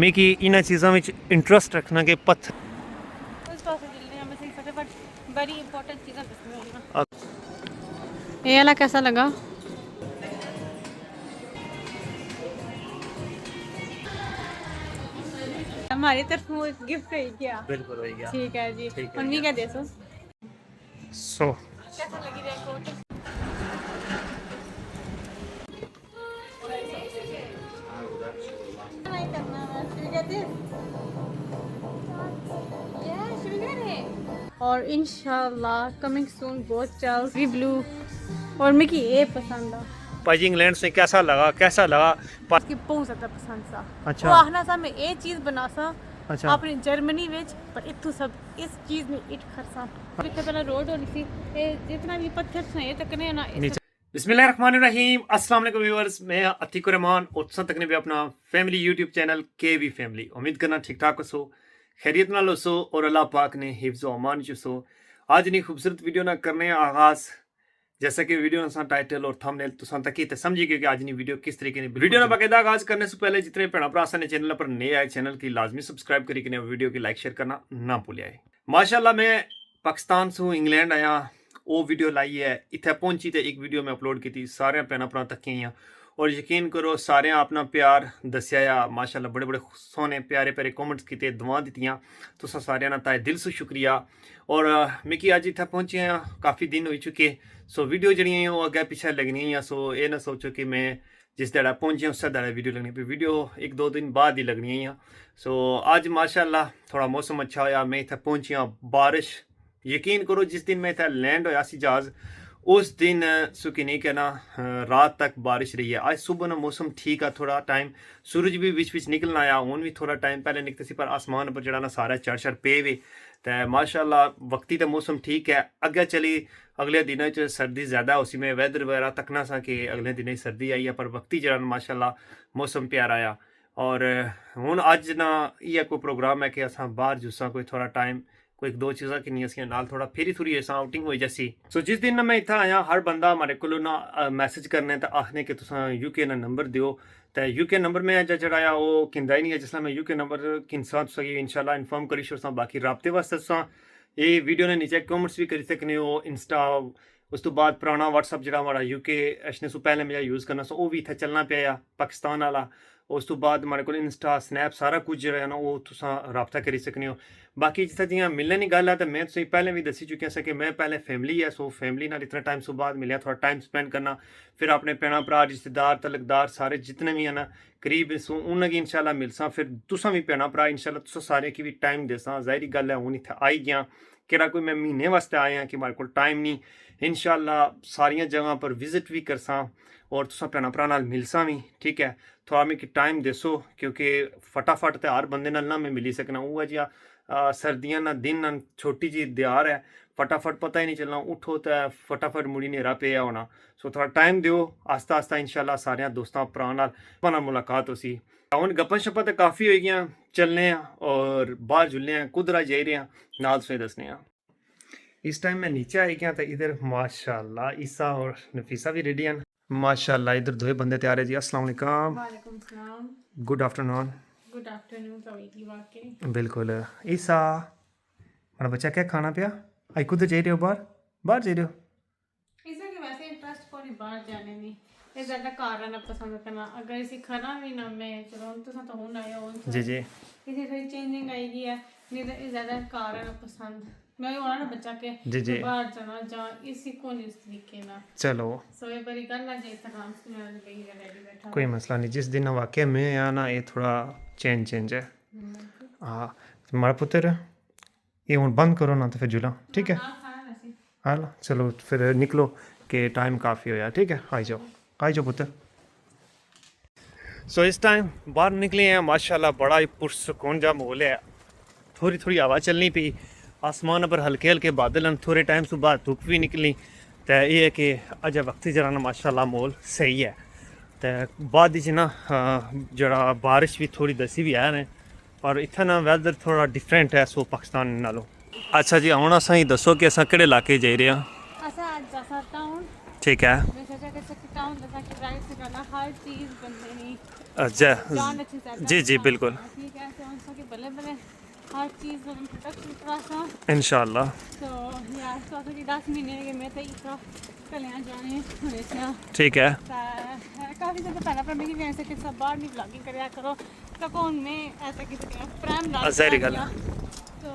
मैं कि इन्हां चीज़ों में इंटरस्ट रखना कि पत्थर उस पास चलने हैं, मैं सही फटाफट बड़ी इंपॉर्टेंट चीज़ें दसना। ये वाला कैसा लगा? हमारी तरफ वो गिफ्ट है क्या? बिल्कुल हो गया। ठीक है जी। ठीक है मम्मी क्या दे सो? सो कैसा लगी रे कोट? नहीं करना है, शुरू कहते हैं। शुरू करें। और इंशाल्लाह कमिंग सून बहुत जल्द वी ब्लू और मिकी ये पसंद आ। भाजी इंग्लैंड से कैसा लगा उसकी बहुत ज़्यादा पसंद सा। अच्छा। वो आखना सा मैं ये चीज़ बना सा अच्छा। अपनी जर्मनी विच पर इतू सब इस चीज़ में इट खरसा। जितना पहला रोड होनी सी ये जितना भी पत्थर से ये तक ने ना बिस्मिल्लाहिर्रहमानिर्रहीम अस्सलाम वालेकुम व्यूअर्स, मैं अतीकुर रहमान और तुसां तकने भी अपना फैमिली यूट्यूब चैनल के वी फैमिली। उम्मीद करना ठीक ठाक हो, खैरियत नाल हो और अल्लाह पाक ने हिफ्ज़ व अमान हो। आज नी खूबसूरत वीडियो ना करने आगाज़, जैसा कि वीडियो ना टाइटल और थंबनेल तुसां तक ही ते समझी गए कि आज नी वीडियो किस तरीके की वीडियो ना बाकायदा आगाज़ करने से पहले जितने भैन भरा ने चैनल पर नए आए चैनल की लाजमी सब्सक्राइब करी वीडियो की लाइक शेयर करना ना भूलिए। माशाल्लाह मैं पाकिस्तान से इंग्लैंड आया, वो वीडियो लाई है इत्थे पहुंची तो एक वीडियो मैं अपलोड की थी, सारे भैन भरा तकियां और यकीन करो सारे अपना प्यार दसिया, माशाल्लाह बड़े बड़े सोहने प्यारे प्यारे कॉमेंट्स किए, दुआ दित्तियां, तुसा सारे ना ताए दिल से शुक्रिया। और मिकी अज इत्थे पहुंचे हैं काफ़ी दिन हो चुके, सो वीडियो जड़ियां वो अग्गे पिछे लगनी हैं, सो ये ना सोचो कि मैं जिस ध्याड़ा पहुंचे उस ध्याड़ा वीडियो लगनी पे, वीडियो एक दो दिन बाद ही लगनी हैं। सो अज माशाल्लाह थोड़ा मौसम अच्छा होया, मैं इत्थे पहुंची हाँ, बारिश यकीन करो जिस दिन मैं इतना लैंड होया सी जहाज उस दिन सुखी नहीं कहना रात तक बारिश रही है। आज सुबह ना मौसम ठीक है, थोड़ा टाइम सूरज भी बिच निकलना आया, हूँ भी थोड़ा टाइम पहले निकलते सी, पर आसमान पर जड़ा ना सारा चढ़ पे वे तो माशाल्लाह वक्ती तो मौसम ठीक है। अगे चली अगले दिनों च सर्दी ज़्यादा उसी में वैदर वगैरह तकना सा कि अगले दिनों सर्दी आई है, पर वक्ती जड़ा माशाल्लाह मौसम प्यारा आया। और हूँ अज ना इ'यै कोई प्रोग्राम है कि अस बाहर जुस्सा कोई थोड़ा टाइम कोई दो चीज़ा किनियां सी नाल थोड़ा फिरी थोड़ी ऐसा आउटिंग हो जैसी। सो जिस दिन मैं इतना आया हर बंदा हमारे को ना मैसेज करने तो आखने कि तुसा यूके ना नंबर दियो, तो यूके नंबर में अज चढ़ाया वो किंदा ही नहीं है, जिसमें मैं यूके नंबर किनसा तुसा इंशाल्लाह इन्फॉर्म करी छोड़सा। बाकी राबते वास्ते तुसा ये वीडियो ने नीचे कॉमेंट्स भी करी सकने हो, इंस्टा उस तो बाद पुराना व्हाट्सअप जो हमारा यूके अचने से पहले मैं यूज़ करना सो वो भी इतना चलना पाया पाकिस्तान वाला। उस तो बाद हमारे को इंस्टा स्नैप सारा कुछ जो है ना वो तुसा राबता करी सकने हो। बाकी जिस जियां मिलने की गल है तो मैं तुसें पहले भी दसी चुकिया सा कि मैं पहले फैमिली है, सो फैमिली नाल इतना टाइम सो बाद मिलिया, थोड़ा टाइम स्पेंड करना, फिर अपने भैन भरा रिश्तेदार तलकदार सारे जितने भी हैं ना करीब सो उन्हें इंशाल्लाह मिलसा, फिर तुसा भी भैन भरा इंशाल्लाह तुसा सारे की भी टाइम देसा। जाहिर गल है हूँ इतने आई गया कि कोई मैं महीने वास्ते आया कि हमारे को टाइम नहीं, इंशाल्लाह सारिया जगह पर विजिट भी करसा और तुसा भैन भरा नाल मिलसा भी, ठीक है। थोड़ा मिगी टाइम दसो क्योंकि फटाफट तो हर बंदे नाल ना मैं मिली सकना, वो जिहा सर्दियां ना दिन ना छोटी जी दियार है, फटाफट पता ही नहीं चलना, उठो तो फटाफट मुड़ी नेरा पे होना। सो थोड़ा टाइम दियो, आस्ता आस्ता इंशाल्लाह सारे दोस्तों भरा नाल मुलाकात हो सी। हूँ गप्पां शप्पां तो काफ़ी हो गई, चलने और बाहर जुलने कुदरा जाई रहे नाल तुसें दसने। इस टाइम मैं नीचे आई गया तो इधर माशाल्लाह ईसा और नफीसा भी रेडी हैं माशाल्लाह। इधर दो बंदे तैयार है जी। अस्सलाम वालेकुम। वालेकुम सलाम। Good afternoon. गुड आफ्टरनून सवीटी वाके। बिल्कुल। ईसा हमारा बच्चा क्या खाना पिया? आई खुद जा रहे हो बाहर जा रहे हो? इसे के वैसे इंटरेस्ट कोई बाहर जाने में ये ज़्यादा कारण पसंद करना, अगर इसी खाना भी ना मैं चलो तो हूँ ना हो जी जी इसी थोड़ी चेंजिंग आएगी है, नहीं तो ज़्यादा कारण पसंद मैं होना ना बच्चा के जी जी बाहर जाना जा इसी को नहीं इस तरीके ना चलो सो ये बड़ी गल है जे आराम से मैं गई रेडी बैठा कोई मसला नहीं। जिस दिन वाकई में आया ना ये थोड़ा चेंज है। हाँ हमारा पुत्र ये हूँ बंद करो ना तो फिर जुला, ठीक है। हाँ चलो फिर निकलो कि टाइम काफ़ी होया, ठीक है। आई जाओ पुत्र। सो इस टाइम बाहर निकले हैं माशाल्लाह, बड़ा ही पुरसकून जा माहौल है, थोड़ी थोड़ी हवा चलनी पी, आसमान पर हल्के हल्के बादल हैं, थोड़े टाइम से बाद धुप भी निकली, तो ये है कि अज वक्त जरा ना माशाल्लाह माहौल सही है। तो बाद ना जरा बारिश भी थोड़ी दसी भी है, और इतना ना वैदर थोड़ा डिफरेंट है सो पाकिस्तान नालों। अच्छा जी हूँ असा ही दसो कि असा किहड़े इलाके जा रहे हैं? ठीक है। अच्छा जी जी बिल्कुल। हर चीज़ इंट्रोडक्शन थोड़ा सा इंशाल्लाह तो यार तो कि 10 महीने के मैं तो इतना कल्याण जाने हमेशा ठीक है काफ़ी ज़्यादा पहला पर मेरी ऐसे कि सब बाहर नहीं ब्लॉगिंग करया करो तो कौन में ऐसा कि प्रेम ज़ाहिर गल है। तो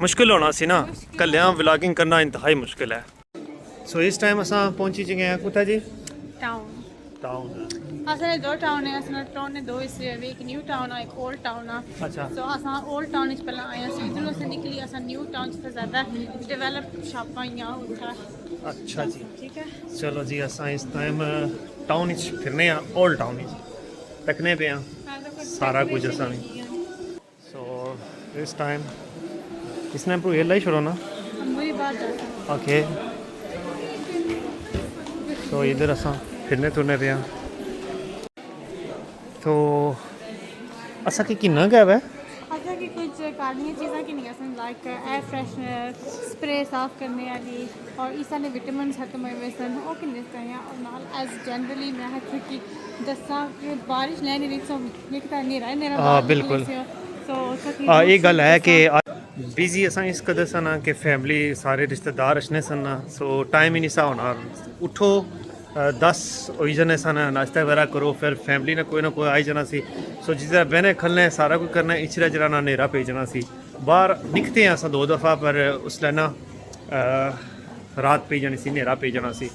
मुश्किल होना सी ना मुश्किल कल्याण व्लॉगिंग करना इंतहाई मुश्किल है। सो इस टाइम असां पहुंची चुके हैं कुत्ता जी टाउन टाउन असां दो टाउन है असां टाउन ने दो हिस्से है एक न्यू टाउन है एक ओल्ड टाउन है अच्छा सो असां ओल्ड टाउन च पहला आए असां इधरों से निकली असां न्यू टाउन च ज़्यादा डेवलप शॉपां आइयां उत्थै अच्छा जी ठीक है चलो जी असां इस टाइम टाउन च फिरने आ ओल्ड टाउन च तकने पे आ सारा कुछ असां सो इस टाइम इसने पर ये लाई छोड़ो ना वही बात है ओके तो इधर असां फिरने तुरने पे आ तो असा की किन्ना गैप है अच्छा कि कुछ काढ़ियाँ चीज़ें की नहीं असन लाइक एयर फ्रेशनर स्प्रे साफ करने वाली और इस ने विटामिन खत्म हुए सन वो किन्ने चाहिए और नाल एज जनरली मैं है कि दसा कि बारिश नहीं रही सो एक तो नहीं रहा मेरा बिल्कुल। तो ये गल है कि बिजी असां इस कदर सन ना कि फैमिली सारे रिश्तेदार अचने सन ना सो टाइम ही नहीं सा होना उठो 10 होई जने सन नाश्ता वगैरह करो फिर फैमिली ने कोई ना कोई आई जाना सी सो जिस तरह बहने खलने सारा कुछ करना इचरा जराना नेरा पे जाना सी बाहर निकते हैं असां 2 दफ़ा पर उसलै ना रात पे जानी सी नेरा पे जाना सी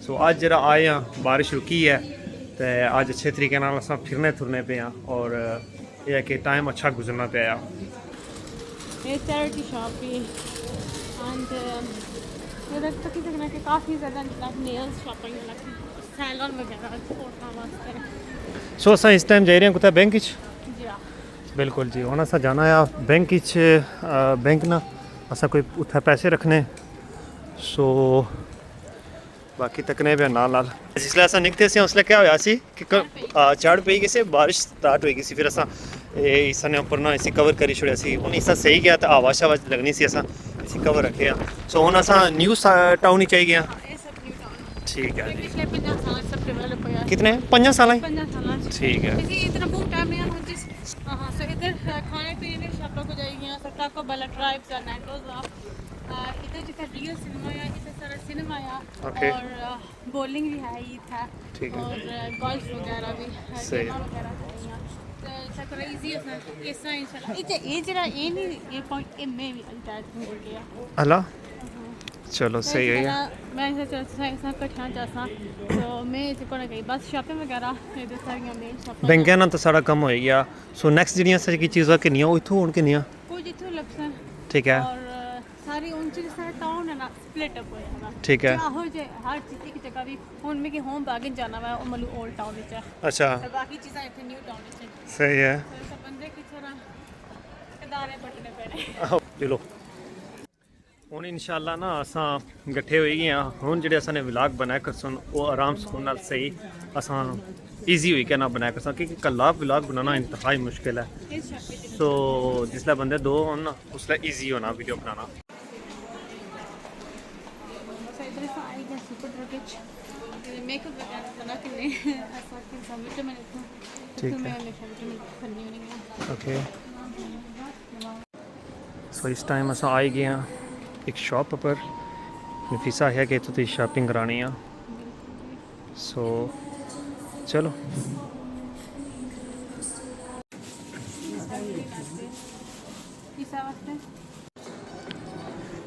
सो अज जरा आए हैं बारिश रुकी है तो अज अच्छे तरीके नाल असां फिरने तुरने पे हैं और यह है कि टाइम अच्छा गुजरना पे आया ये चैरिटी शॉप भी एंड इधर तो किसी तरह के काफ़ी ज़्यादा नेल्स शॉपिंग सैलून वगैरह औरतों वास्ते सो असां इस टाइम जा रहे हैं कुत्ता बैंक च जी हाँ बिल्कुल जी हुण असां जाना आ बैंक च बैंक ना असां कोई उत्थे पैसे रखने सो बाकी तकने पे नाल नाल जिसलै असां निकते सी उसलै क्या होया सी कि चढ़ पई गई सी बारिश स्टार्ट होई गई सी फिर असां इसा ने उपर ना इसी कवर करी छोड़िया सी हुण इसा सही गया तो आवाज आवाज लगनी सी असां इसी कवर रखे सो हुण असां न्यू टाउन ही चाहिए ये सब न्यू टाउन ठीक है जी पिछले 50 साल सब डेवलप हुआ कितने 5 साल ही 50 साल ठीक है इसी इतना बहुत टाइम है हम जिस हाँ सो इधर खाने पीने की शॉपों को जाएगी सब टाको बेल ट्राइब्स और नैंडोज इधर जितना रियल सिनेमा है इधर सारा सिनेमा है Okay. और बोलिंग भी है ही था ठीक है। और गोल्फ वगैरह भी है सही। गेमां वगैरह करियां तो इतना थोड़ा इजी है ऐसा इंशाल्लाह ये जरा ये नहीं ये पॉइंट ए में भी अटैच हो गया अल्लाह चलो सही है मैं ऐसा कठिन चाहता तो मैं इसे को गई बस शॉपिंग वगैरह इधर सारियां मेन शॉपिंग बैंकियां ना तो सारा कम हो गया सो नेक्स्ट ਜਿਹੜੀਆਂ ਸੱਚ ਕੀ ਚੀਜ਼ਾਂ ਕਿੰਨੀਆਂ ਉਹ ਇੱਥੋਂ ਹੋਣ ਕਿੰਨੀਆਂ कुछ इथों लपसन ठीक है और सारी उनसे सारा टाउन है ना स्प्लिट अप होया ना ठीक है हो जाए हर चीज़ की जगह भी हुन में कि होम बागन जाना वा ओ मलू ओल्ड टाउन विच है अच्छा तो बाकी चीज़ां इथे न्यू टाउन विच है सही है तो सब बंदे की तरह कदारे पटने पैने ਆਹੋ ਚਲੋ ਹੁਣ ਇਨਸ਼ਾਅੱਲਾ ਨਾ ਅਸਾਂ ਇਕੱਠੇ ਹੋਈ ਗਏ ਹਾਂ ਹੁਣ ਜਿਹੜੇ ਅਸਾਂ ਨੇ ਵਲੌਗ ਬਣਾਇਆ ਕਰਸਨ ਉਹ ਆਰਾਮ ਸਕੂਨ ਨਾਲ ਸਹੀ ਅਸਾਂ ਈਜ਼ੀ ਹੋਈ ਕਿ ਨਾ ਬਣਾਇਆ ਕਰਸਾਂ ਕਿਉਂਕਿ ਕੱਲਾ ਵਲੌਗ ਬਣਾਉਣਾ ਇੰਤਹਾਈ ਮੁਸ਼ਕਿਲ ਹੈ इस शॉप पे ਸੋ ਜਿਸਲੇ ਬੰਦੇ ਦੋ ਹੋਣ ਨਾ ਉਸਲੇ ਈਜ਼ੀ ਹੋਣਾ ਵੀਡੀਓ ਬਣਾਉਣਾ so इधर से आएगा सुपर ड्रगेज मेकअप वगैरह बना के ले ऐसा कि सब विटामिन ठीक है। मैं विटामिन करनी नहीं है ओके सो इस टाइम असां आई गए हैं एक शॉप पर नफीसा है कि इत्थों दी शॉपिंग करानी आ सो चलो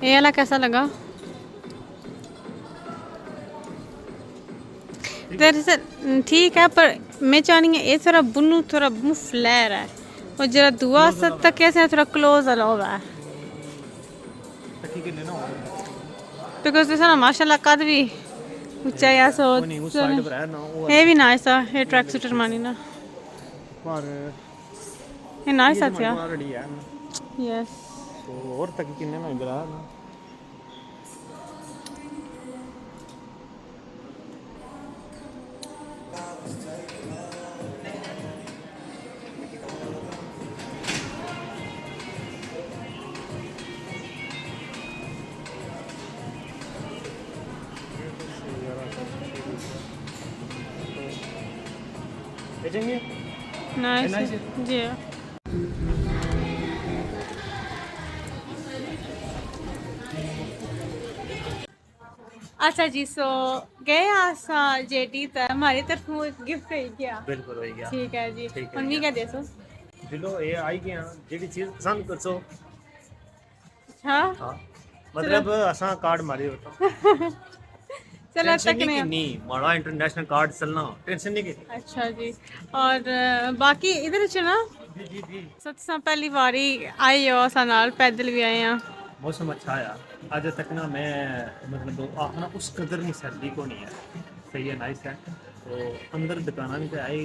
ये वाला कैसा लगा दरअसल ठीक है पर मैं चाहनी है ये थोड़ा बुनू थोड़ा मुँह फ्लैर है और जरा दुआ सब तक कैसे है थोड़ा क्लोज अलाउ है बिकॉज this ना माशाल्लाह कद भी ऊंचा है सो ये भी नाइस है ये ट्रैक सूट मानी ना पर ये नाइस है क्या ऑलरेडी है यस सो और तक किन्ने ना इधर ना भेजेंगे नाइस nice है? जी अच्छा जी सो गए आसा जेटी त हमारी तरफों एक गिफ्ट है क्या बिल्कुल हो गया ठीक है जी ठीक है मम्मी क्या देसो दिलो ये आई गया जेडी चीज पसंद करसो हाँ हाँ चलो मतलब असा कार्ड मारी होता चलो टेंशन तक नहीं नहीं किन्नी माड़ा इंटरनेशनल कार्ड चलना टेंशन नहीं की अच्छा जी और बाकी इधर च ना जी जी जी सत्सा पहली बारी आई हो असा नाल पैदल भी आए हैं मौसम अच्छा है आज तक ना मैं मतलब आखना उस कदर नहीं सर्दी को नहीं है सही है नाइस है तो अंदर दुकाना भी तो आई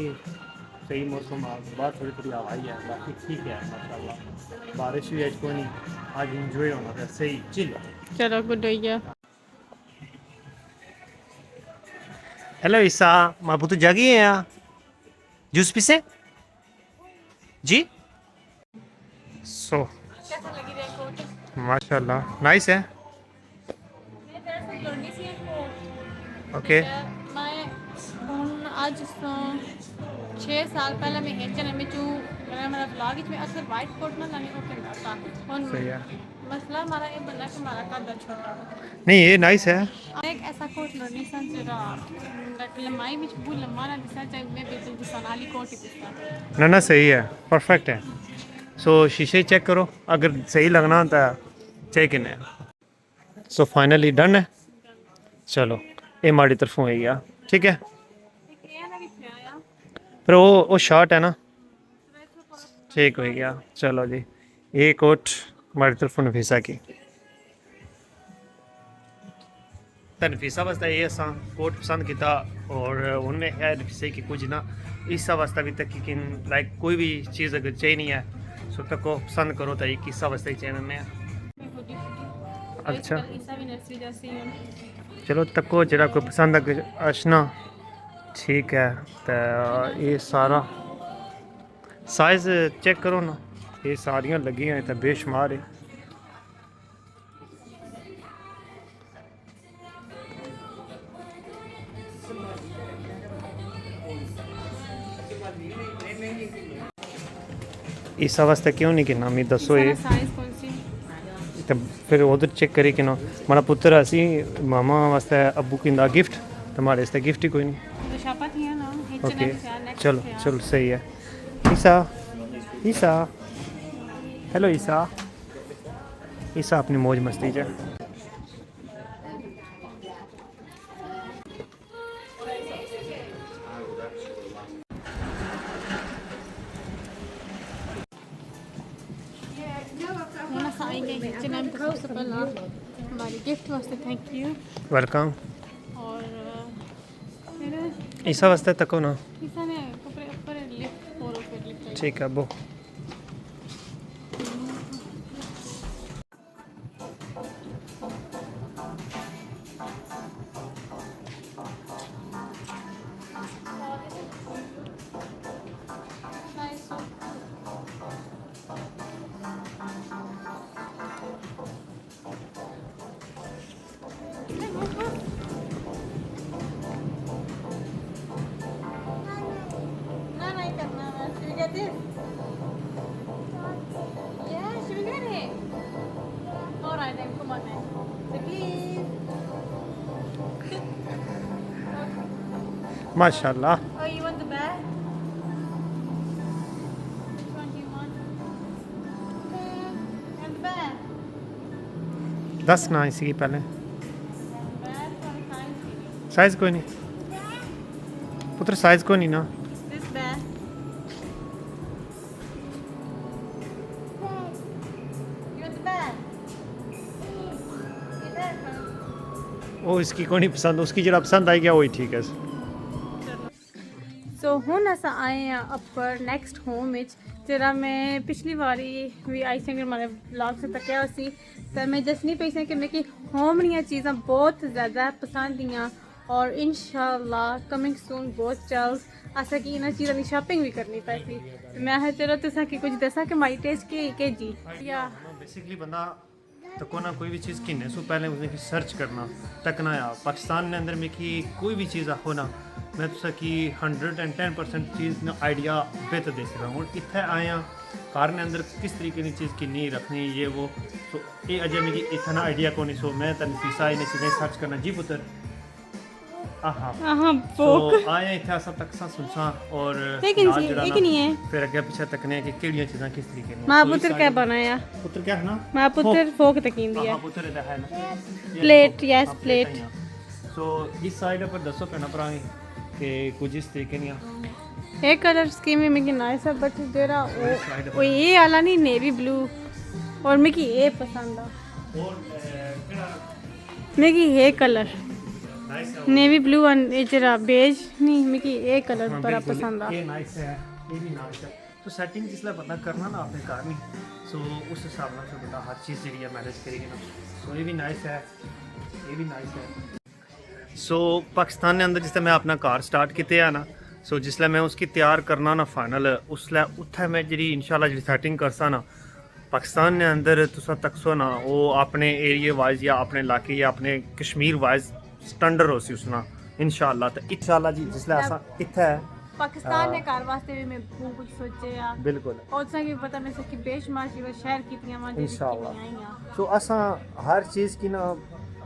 सही मौसम आ बाहर थोड़ी थोड़ी हवा ही है बाकी ठीक है माशाल्लाह बारिश भी आज को नहीं आज इंजॉय होना था सही चिल चलो गुड हो गया हेलो ईसा माबू तो जागी है यहाँ जूस पीसे जी सो कैसा लगी रे कोट माशाल्लाह नाइस है मैं दरअसल लौंडी सी एक कोट ओके मैं ਹੁਣ ਅੱਜ ਤੋਂ 6 ਸਾਲ ਪਹਿਲਾਂ ਮੈਂ ਏਜਨ में चू मेरा व्लॉग में अक्सर वाइट कोट ना लाने को कहता था ਹੁਣ सही है मसला हमारा ये बना कि हमारा कद छोटा नहीं ये नाइस है एक ऐसा कोट लोनी सन जरा लंबाई में बहुत लंबा ना दिसा चाहे मैं बिल्कुल दिसानाली कोट ही दिसता ना ना सही है परफेक्ट है सो शीशे चेक करो अगर सही लगना तो चेक इन है सो फाइनली डन है चलो ये हमारी तरफों है गया ठीक है एक ये ना भी थे आया फिर वो शर्ट है ना ठीक हो गया चलो जी ये कोट हमारी तरफों नफीसा की तो नफीसा वास्ते ये असा कोट पसंद किया और उन्होंने है नफीसे की कुछ ना इस वास्ते अभी तक कि लाइक कोई भी चीज़ अगर चाहिए नहीं है सो तक को पसंद करो तो एक हिस्सा वास्ते ही चाहिए अच्छा ऐसा भी नर्सरी जैसी है चलो तको जरा कोई पसंद अगर अशना ठीक है तो ये सारा साइज चेक करो ना ये सारियां लगी हैं तो बेशुमार है इस वास्ते क्यों नहीं कि मी दसो ये साइज कौन सी तो फिर उधर चेक करी कि ना हमारा पुत्र असी मामा वास्ते अबू किंदा गिफ्ट तो हमारे वास्ते गिफ्ट ही कोई नहीं तो शापा थी ना ओके चलो चलो सही है ईसा ईसा हेलो ईसा ईसा अपनी मौज मस्ती च ਹੁਣ ਅਸੀਂ ਆएंगे H&M तो सबसे पहला हमारी गिफ्ट वास्ते थैंक यू वेलकम और फिर ईसा वास्ते तको ना किसी ने कपड़े ऊपर लिफ्ट और ऊपर लिफ्ट ठीक है अबू ना नहीं करना है should we get this yeah should we get it all right then come on then so please माशाल्लाह oh you want the bag which one do you want and the bag दस ना इसी की पहले bag or size साइज कोई नहीं पुत्र size कोई नहीं ना this bag you want the bag ये bag वो इसकी कोई नहीं पसंद उसकी जरा पसंद आई गया वही ठीक है सो हुन अस आए हैं अपर नैक्सट होम विच जेह्ड़ा मैं पिछली बारी भी आई सी अगर मारे व्लॉग से तक्या उसी तो मैं दसनी पई सी कि मिगी होम दियां चीज़ां बहुत ज़्यादा पसंद दियां और इंशाल्लाह कमिंग सून बहुत जल्द असें कि इन्हां चीज़ां दी शॉपिंग भी करनी पैसी तो मैं आखेआ चलो तुसें कि कुछ दस्सां कि माई टेस्ट के जी या बेसिकली बंदा तो को ना कोई भी चीज़ किन्ने सो पहले उसने सर्च करना तकना आ पाकिस्तान के अंदर में कि कोई भी चीज़ आखो ना मैं तुसा कि 110% चीज़ ना आइडिया बेहतर दे सकता हूँ इत्थे आया कार ने अंदर किस तरीके की चीज़ किन्नी रखनी ये वो सो ये अजय मिगी इतना आइडिया को नहीं सो मैं तन फीसा इन्हें चीज़ें सर्च करना जी पुत्र फोक आए इतना सब तक सा सुनसा और लेकिन नाल जड़ा एक ना, नहीं है फिर अगे पीछे तकने कि केड़ियां चीज़ां किस तरीके ने माँ पुत्र क्या बनाया पुत्र क्या है ना माँ पुत्र फोक तकीन दिया हाँ पुत्र इधर है ना प्लेट यस प्लेट सो इस साइड पर दसो पैना भरा कि कुछ इस तरीके नहीं एक कलर स्कीम में मिगी नाइस है बट जेरा वो ये वाला नहीं नेवी ब्लू और मिगी ये पसंद आ और मिगी ये कलर नाइस है नेवी ब्लू एंड ये जेरा बेज नहीं मिगी ये कलर बड़ा बिल्कुल, पसंद आ ये नाइस है ये भी नाइस है तो सेटिंग जिसले बंदा करना ना अपने घर में सो उस हिसाब से बंदा हर चीज़ जी मैनेज करेगी ना सो ये भी नाइस है ये भी नाइस है सो पाकिस्तान के अंदर जिसले मैं अपना कार स्टार्ट किते है ना सो जिसले मैं उसकी तैयार करना ना फाइनल उसले उत्थे मैं जी इंशाल्लाह जी सेटिंग करसा ना पाकिस्तान के अंदर तुसा तकसो ना वो अपने एरिया वाइज या अपने इलाके या अपने कश्मीर वाइज स्टैंडर्ड हो सी उसना इंशाल्लाह तो इंशाल्लाह जी जिसले असा इत्थे पाकिस्तान ने कार वास्ते भी मैं बहुत कुछ सोचे आ बिल्कुल और सा की पता मैं सकी बेशुमार चीज़ें शेयर कीतियां वहां जी इंशाल्लाह सो असा हर चीज़ की ना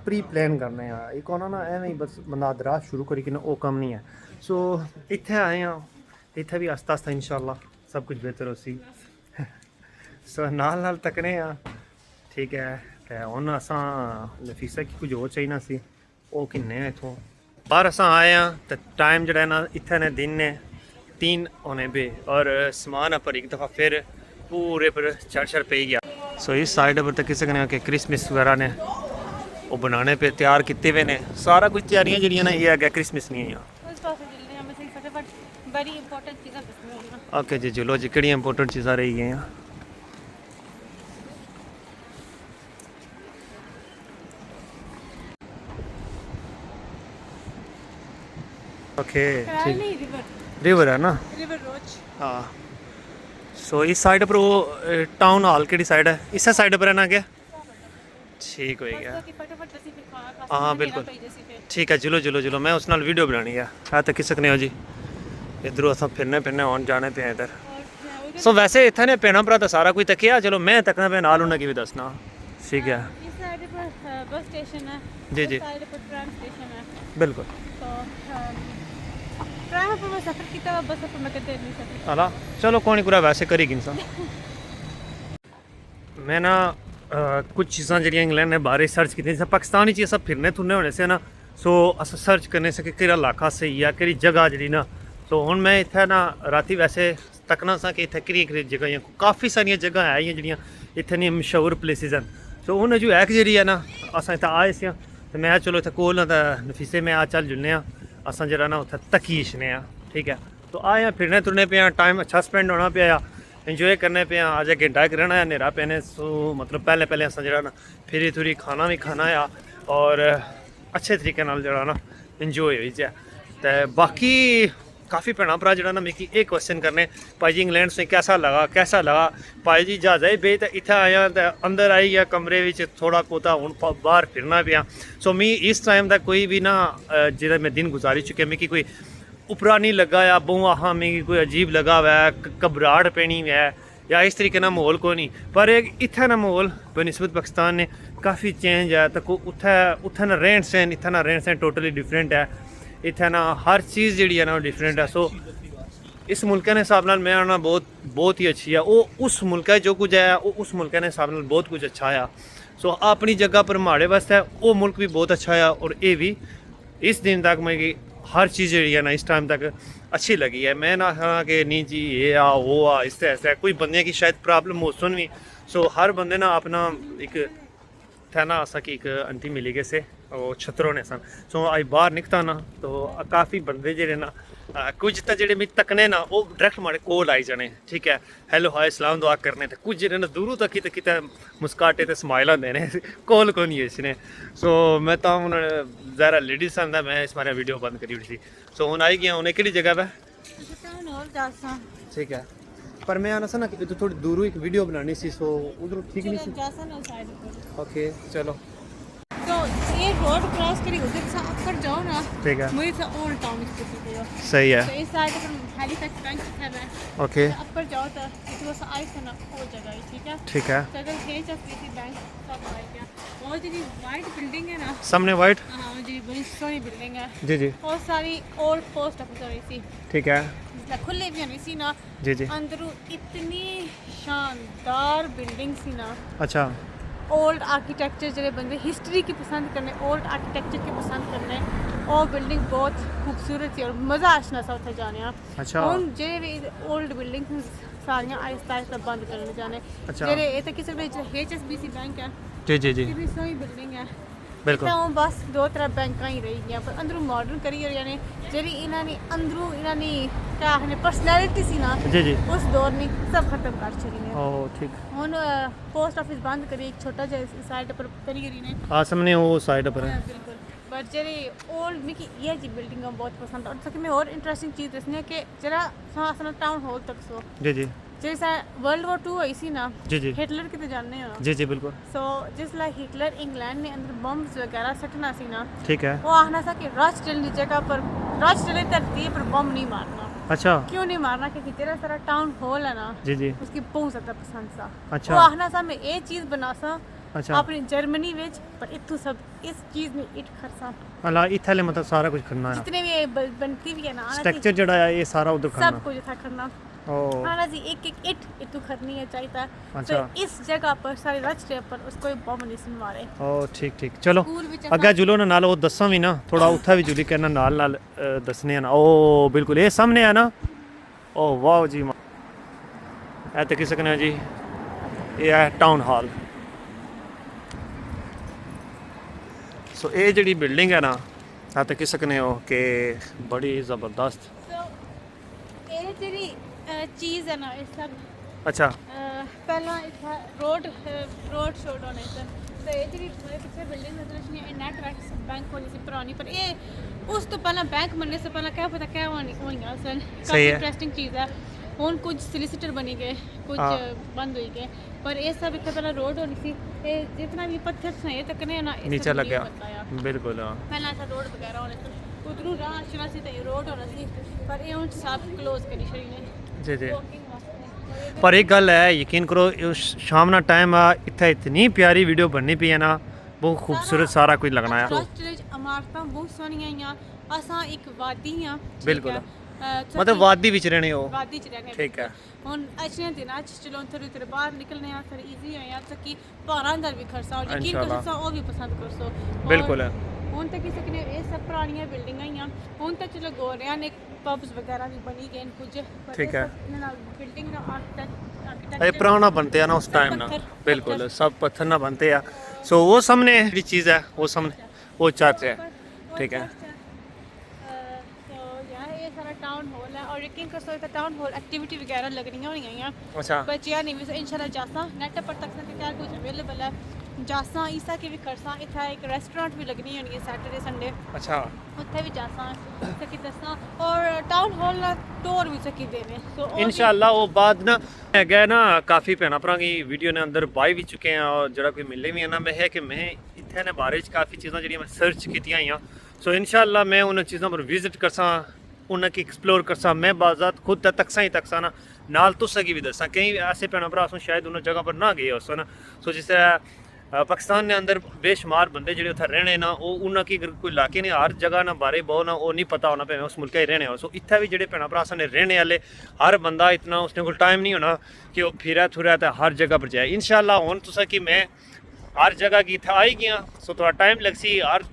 प्री प्लान करने हैं एक होना ना एवं ही बस बंदा दराज शुरू करी कि ना वो कम नहीं है सो इत्थे आए हैं इत्थे भी आस्ता आस्ता इंशाल्लाह सब कुछ बेहतर हो सी सो नाल नाल तकने हैं ठीक है ते हुन असां नफीसा की कुछ होर चाहिए सी वो किन्ने इत्थों बाहर असां आए हैं तो टाइम जड़ा ना इत्थे ने दिन ने 3 होने पे और समान पर एक दफ़ा फिर पूरे पर चढ़ पे गया सो इस साइड पर तो किसी कने कि क्रिसमस वगैरह ने वो बनाने पे तैयार किए हुए ने सारा कुछ तैयारियां जड़ियां ना ये है क्रिसमस नहीं है उस पासे चलने हैं बस फटाफट बड़ी इंपॉर्टेंट चीज़ें दसनी ओके जी चलो जी कड़ी इंपॉर्टेंट चीज़ा रही गई हैं ओके ठीक नहीं रिवर रिवर है ना रिवर रोच हाँ सो इस साइड पर वो टाउन हॉल केड़ी साइड है इस साइड पर है ना क्या ठीक हो गया फटाफट दसी फिर खाना हाँ बिल्कुल ठीक है चलो चलो चलो मैं उस नाल वीडियो बनानी है तो किस सकने हो जी इधरों अस फिरने फिरने आन जाने पे इधर सो वैसे इत्थे ने पेना भरा तो सारा कुछ तकिया चलो मैं तकना पे नाल उन्हें की भी दसना ठीक है इस साइड पर बस स्टेशन है जी जी इस साइड पर ट्रेन स्टेशन है बिल्कुल तो ट्रेन पर मैं सफ़र किया बस पर मैं कदे नहीं सफ़र अला चलो कौन पूरा वैसे करेगी इंसान मैं ना कुछ चीज़ां जड़ियां इंग्लैंड ने बारे सर्च की जैसे पाकिस्तान च सब फिरने थुरने होने से ना सो अस सर्च करने से कि केड़ा इलाका सही है केड़ी जगह जी ना सो हुण मैं इत्थे ना राती वैसे तकना सा कि इत्थे केह्ड़ी जगह काफ़ी सारियां जगह है जिहड़ियां इत्थे नी मशहूर प्लेसिस हैं सो हुण जो ऐक जी है ना अस इत्थे आए सी तो मैं चलो इत्थे कोल ना नफीसे में आ चल जुलने अस जरा ना उत्थे तकी छने ठीक है तो आए फिरने तुरने पे टाइम अच्छा स्पेंड होना पाया इंजॉय करने पे अज घंटा एक रहना है नेरा पैने सो मतलब पहले पहले अस जरा ना फिरी थुरी खाना भी खाना है और अच्छे तरीके नाल जरा ना इंजॉय होई जाए तो बाकी काफ़ी भैन भरा जरा ना मिगी एक क्वेश्चन करने भाई जी इंग्लैंड से कैसा लगा भाई जी जहाज़ा ही बे तो इत्थे आया तो अंदर आई गया कमरे में थोड़ा कोता हूँ बाहर फिरना पिया सो मी इस टाइम तक कोई भी ना जेह्ड़ा मैं दिन गुजारी चुके मिगी कोई उपरा नहीं लगा या बहु हाँ मिगी कोई अजीब लगा हुआ है घबराहट पैनी है या इस तरीके ना माहौल को नहीं पर एक इत्थे ना माहौल बनस्बत पाकिस्तान ने काफ़ी चेंज है तो उत्थे ना रहन सहन इत्थे ना रहन सहन टोटली डिफरेंट है इत्थे ना हर चीज़ जी है ना डिफरेंट है सो इस मुल्क के हिसाब नाल मैं ना बहुत ही अच्छी है वो उस मुल्क जो कुछ है वो उस मुल्क के हिसाब नाल बहुत कुछ अच्छा है सो अपनी जगह पर माड़े वास्ते वो मुल्क भी बहुत अच्छा है और ये भी इस दिन तक मैं हर चीज़ जी है ना इस टाइम तक अच्छी लगी है मैं ना हाँ कि नहीं जी ये आ वो आ इस तरह ऐसा कोई बंदे की शायद प्रॉब्लम हो सुन भी सो हर बंदे ना अपना एक था ना असा कि एक आंटी मिली गए से वो छतरों ने सन सो आई बाहर निकता ना तो काफ़ी बंदे जेह्ड़े ना कुछ तो जेह्ड़े मिगी तकने ना वो डायरैक्ट माड़े कोल आई जाने ठीक है हेलो हाय सलाम दुआ करने तो कुछ जेह्ड़े ना दूरों तक ही किते मुस्काटे ते स्माइल आंदे ने कोल को नहीं इसने सो मैं तो हूँ ज़रा लेडीज आंदा मैं इस मारे वीडियो बंद करी उठी सो हूँ आई गया उन्हें केह्ड़ी जगह पे ठीक है पर मैं आना सा ना कि थोड़ी दूरों एक वीडियो बनानी सी सो उधर ठीक नहीं सी ओके चलो तो ये रोड क्रॉस करी उधर से ऊपर जाओ ना, ठीक है, मुझे से ओल्ड टाउन में पहुंचते हो। सही तो है, इस साइड पर हैलिफैक्स बैंक है ना, ओके, तो ऊपर जाओ तो इधर से आई से ना वो जगह है, ठीक है। ठीक है। तो अगर HSBC बैंक सब आ गया, और जी वाइट बिल्डिंग है ना, सामने वाइट, हाँ जी बड़ी सोनी बिल्डिंग है, जी जी, और सारी ओल्ड पोस्ट ऑफिस हो रही थी, ठीक है, जिसला खुले भी होनी सी ना, जी जी, अंदरों इतनी शानदार बिल्डिंग सी ना, अच्छा, ओल्ड आर्किटेक्चर जो बंदे हिस्ट्री की पसंद करने, ओल्ड आर्किटेक्चर की पसंद करने, और बिल्डिंग बहुत खूबसूरत थी और मज़ा आशना सा उत्थे जाने अच्छा, हूँ जे भी ओल्ड बिल्डिंग सारियां आहिस्ता आहिस्ता बंद करने जाने अच्छा, जेरे ये तो किसी में HSBC बैंक है, जी जी जी, ये भी सोई बिल्डिंग है, बिल्कुल, तो बस 2-3 बैंक ही रही गया पर अंदरों मॉडर्न करी और यानी जेरी इन्होंने अंदरों इन्होंने क्या है पर्सनैलिटी सी ना जी जी, उस दौर में सब खत्म कर छड़ी ने। ओ ठीक, ਹੁਣ पोस्ट ऑफिस बंद करी एक छोटा जिहा साइड पर करी करी ने आ सामने वो साइड पर है, बिल्कुल बट जेरी ओल्ड मिकी ये जी बिल्डिंग बहुत पसंद और सके मैं और इंटरेस्टिंग चीज दसनी है कि जरा सासना टाउन हॉल तक सो जी जी, जैसा वर्ल्ड वॉर 2 हुई सी ना, जी जी, हिटलर की तो जानने हो ना, जी जी, बिल्कुल, सो जिसला हिटलर इंग्लैंड ने अंदर बम्स वगैरह सटना सी ना, ठीक है, वो आखना सा कि राजस्टेल की जगह पर राजस्टेल धरती पर बम नहीं मारना। अच्छा, क्यों नहीं मारना क्योंकि तेरा सारा टाउन हॉल है ना, जी जी, उसकी बहुत ज़्यादा पसंद सा, अच्छा, वो आखना सा मैं ये चीज़ बना सा अच्छा, अपनी जर्मनी विच पर इतू सब इस चीज़ में इट खरसा अला इत्थे मतलब सारा कुछ करना है, जितने भी ये बनती भी है ना आना सी, स्ट्रक्चर जड़ा है ये सारा उधर सब करना, कुछ था करना ओ आना सी एक एक इट इतू खरनी है चाहिए। अच्छा। तो इस जगह पर सारे रास्ते पर उसको बम नहीं सुन मारे ओ ठीक ठीक, चलो स्कूल विच अग्गे जुलो ना, नाल वो दस्सां भी ना थोड़ा उत्था भी जुली के नाल नाल दसने हैं ना, ओ बिल्कुल ये सामने है ना, ओ वाह जी, ए ते किस सकने जी, ये है टाउन हॉल। सो ये जड़ी बिल्डिंग है ना, आ ते किस सकने हो कि बड़ी ज़बरदस्त, तो ये तेरी चीज़ है ना ये सब अच्छा, पहला इतना रोड शोड होने से तो ये जी मेरे पीछे बिल्डिंग नजर नहीं है नेट बैंक होनी सी पुरानी पर ये उस तो पहला बैंक बनने से पहला क्या पता क्या होनी असल सही काफ़ी है। इंटरेस्टिंग चीज़ है। हुन कुछ सोलिसिटर बनी गए कुछ हाँ। बंद हुई गए पर ये सब इतना पहला रोड होनी सी ये जितना भी पत्थर से ये तक ने ना ये नीचे सब लग गया, नहीं बताया। बिल्कुल हाँ, पहला था रोड वगैरह होने से उधरों राह चला सी तो ये रोड होना सी पर ये हुन सब क्लोज करी छड़ी ने जी जी। वॉकिंग वास्ते। पर एक गल है यकीन करो शाम ना टाइम आ इत्थे इतनी प्यारी वीडियो बननी पई है ना, बहुत खूबसूरत सारा कुछ लगना है, राष्ट्रीय इमारतां बहुत सोहणियां आईयां असां एक वादी हां बिल्कुल। मतलब वादी विच रहने हो, वादी च रहने ठीक है, हुन अच्छे दिनां च चलो थोड़ी थोड़ी बाहर निकलने आ थोड़ी इजी है यार कि पहाड़ां अंदर भी खरसा और यकीन इंशाल्लाह। करसा ओ भी पसंद करसो बिल्कुल है, हुन तक किसी ने ये सब पुरानियां बिल्डिंगां आईयां हुन तक चलो गोरियां ने पब्स वगैरह भी बनी गए कुछ ठीक है। बिल्डिंग ना आर्किटेक्ट ये पुराना बनते हैं ना उस टाइम ना, बिल्कुल सब पत्थर ना बनते हैं। सो वो सामने जो चीज़ है वो सामने वो चर्च है, ठीक है, तो यार ये सारा टाउन हॉल है और यकीन कर सकते टाउन हॉल एक्टिविटी वगैरह लगनी होनी हैं अच्छा, बच्चियां नहीं भी इंशाल्लाह जासा नेट पर तक से क्या कुछ अवेलेबल है जासा ईसा के भी करसा इतना एक रेस्टोरेंट भी लगनी होनी है सैटरडे संडे अच्छा, उत्थे भी जासा सकी दसा और टाउन हॉल ना टूर भी सकी देने तो इंशाल्लाह वो बाद ना है ना काफ़ी भैन भरा की वीडियो ने अंदर पाई भी चुके हैं और जरा कोई मिले भी है ना, मैं है कि मैं इत्थे ने बारे च काफ़ी चीज़ां जेह्ड़ियां मैं सर्च कीतियां हियां, सो इंशाल्लाह मैं उन चीज़ों पर विजिट करसा उन्हें की एक्सप्लोर करसा, मैं बाजात खुद तकसा ही तकसा ना नाल तुसा की भी दसा कई ऐसे भैन भरा असूं शायद उन जगह पर ना गए हो ना, सो जिस तरह पाकिस्तान के अंदर बेशुमार बंदे जो उत्थे रहने ना वो उन्होंने की कोई इलाके ने हर जगह ना बारे बहु ना वो नहीं पता होना भावें उस मुल्क ही रहने हो, सो इत्थे भी जो भैन भरा ने रहने वाले हर बंदा इतना उसने कोल टाइम नहीं होना कि वो फिरै थुरै तो हर जगह पर जाए। इंशाल्लाह हुन तुसा कि मैं हर जगह की इत्थे आई गया सो थोड़ा टाइम लगसी हर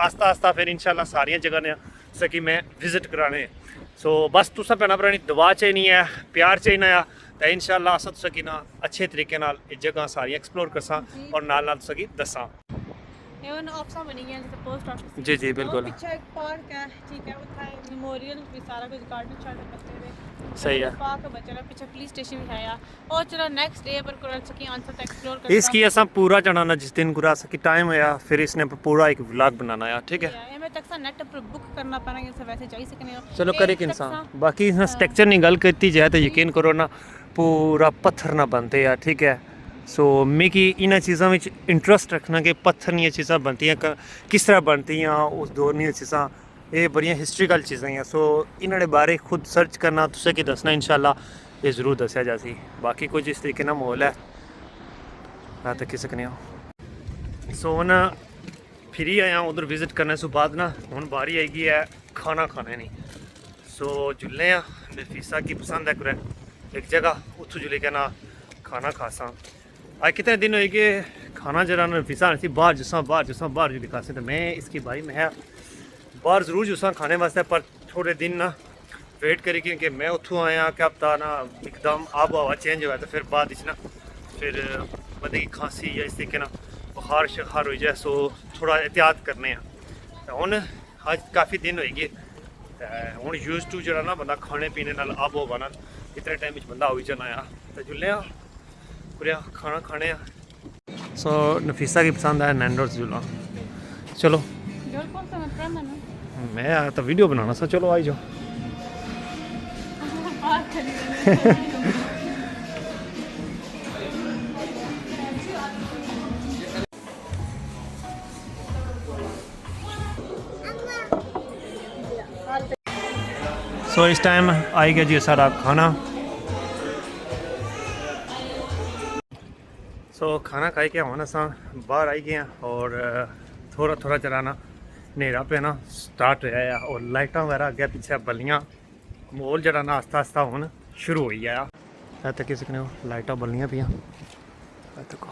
आस्ता आस्ता फिर इंशाल्लाह सारियां जगह ने सकी मैं विजिट कराने, सो बस तुसा भैन भरा दुआ चाहिए है प्यार चाहिए तो इंशाल्लाह अस तुसा की ना अच्छे तरीके नाल ये जगह सारी एक्सप्लोर करसा और नाल नाल तुसा की दसा। ये उन ऑफिसां बनी गई जैसे पोस्ट ऑफिस जी जी बिल्कुल पीछे एक पार्क है ठीक है उत्थे मेमोरियल भी सारा कुछ गार्डन शार्डन बच्चे दे सही है, पार्क बच्चे ने पीछे पुलिस स्टेशन भी है और चलो नेक्स्ट डे पर कर सकी आंसर एक्सप्लोर कर इसकी असा पूरा चढ़ाना जिस दिन पूरा सकी टाइम होया फिर इसने पूरा एक व्लॉग बनाना है, ठीक है, ये मैं तक नेट पर बुक करना पैना जैसे वैसे जा ही सकने हो चलो करे कि इंसान बाकी स्ट्रक्चर नहीं गल करती जाए तो यकीन करो ना पूरा पत्थर ना बनते यार, ठीक है, सो मिगी इन्हां चीज़ां विच इंटरस्ट रखना कि पत्थर दियां चीज़ां बनतियां किस तरह बनतियां उस दौर दियां चीज़ां ये बड़ियां हिस्ट्रिकल चीज़ां हैं। सो इन्हां दे बारे खुद सर्च करना तुसें कि दसना इंशाल्लाह ये ज़रूर दस्सेआ जासी। बाकी कुछ इस तरीके नाल माहौल है ना तक्की सकने हो। सो हुन फिरी आया उधर विजिट करने से बाद ना हुन बारी आई गई है खाना खाने दी। सो जुल्ले नफीसा की पसंद है कुरै एक जगह उत्थों जुले क्या ना खाना खासा आज कितने दिन हुए कि खाना जरा नफीसा आनी थी बाहर बाहर जुली खासे तो मैं इसकी भाई मैं बाहर ज़रूर जुसा खाने वास्ते पर थोड़े दिन ना वेट करी क्योंकि मैं उत्थों आया क्या पता ना एकदम आब हवा चेंज हुआ तो फिर बाद ना फिर बंदे की खांसी या इस तरीके ना बुखार शखार हो जाए। सो थोड़ा एहतियात करने हूँ अज काफ़ी दिन होएगी हूँ यूज टू जरा ना बंदा खाने पीने नाल आब हवा ना इतने टाइम बंदा हो ही जाना आ तो जुल्ले पूरे खाना खाने। सो नफीसा की पसंद है नैंडोस जुला। चलो जोर कौन सा मत ना मैं आया तो वीडियो बनाना सा चलो आई जाओ। सो इस टाइम आई गया जी सारा खाना। सो खाना खाई के हम अस बाहर आई गए हैं और थोड़ा थोड़ा चलाना नेरा पैना स्टार्ट होया है और लाइटा वगैरह अगे पिछे बलियां माहौल जरा ना आस्ता आस्ता हुन शुरू हो गया है तक सकने हो लाइटा बलियां पियां तको।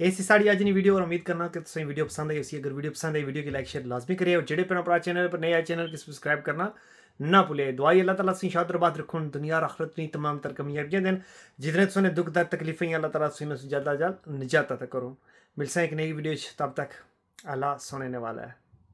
ऐसी साड़ी अज वीडियो और उम्मीद करना कि तुसें वीडियो पसंद आई उसी। अगर वीडियो पसंद आई वीडियो की लाइक शेयर लाजमी करिए और जेडे अपना चैनल पर नए आए चैनल की सब्सक्राइब करना ना भूले। दुआई अल्लाह ताला से शाद बरबाद रखून दुनिया और आखिरत में तमाम तर कमियां दिन जितने तुमने दुख दर्द तकलीफें अल्लाह ताला से जल्द अज जल्द निजात अता करो। मिलते हैं एक नई वीडियो तब तक अल्लाह सुनने वाला है।